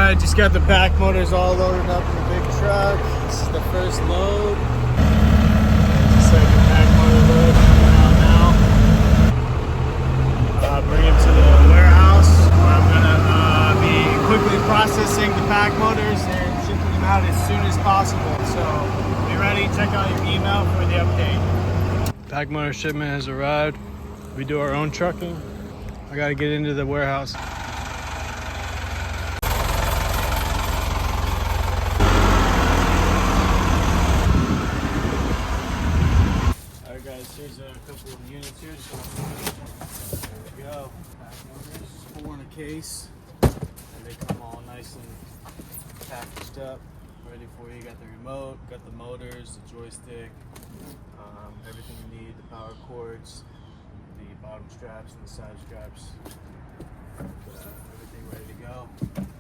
Alright, just got the PacMotor's all loaded up in the big truck. This is the first load. It's a second PacMotor load coming out now. Bring it to the warehouse where I'm gonna be quickly processing the PacMotor's and shipping them out as soon as possible. So be ready, check out your email for the update. PacMotor shipment has arrived. We do our own trucking. I gotta get into the warehouse. Alright guys, here's a couple of units here. There we go. PacMotor's, 4 in a case. And they come all nice and packaged up, ready for you. Got the remote, got the motors, the joystick, everything you need, the power cords, the bottom straps and the side straps.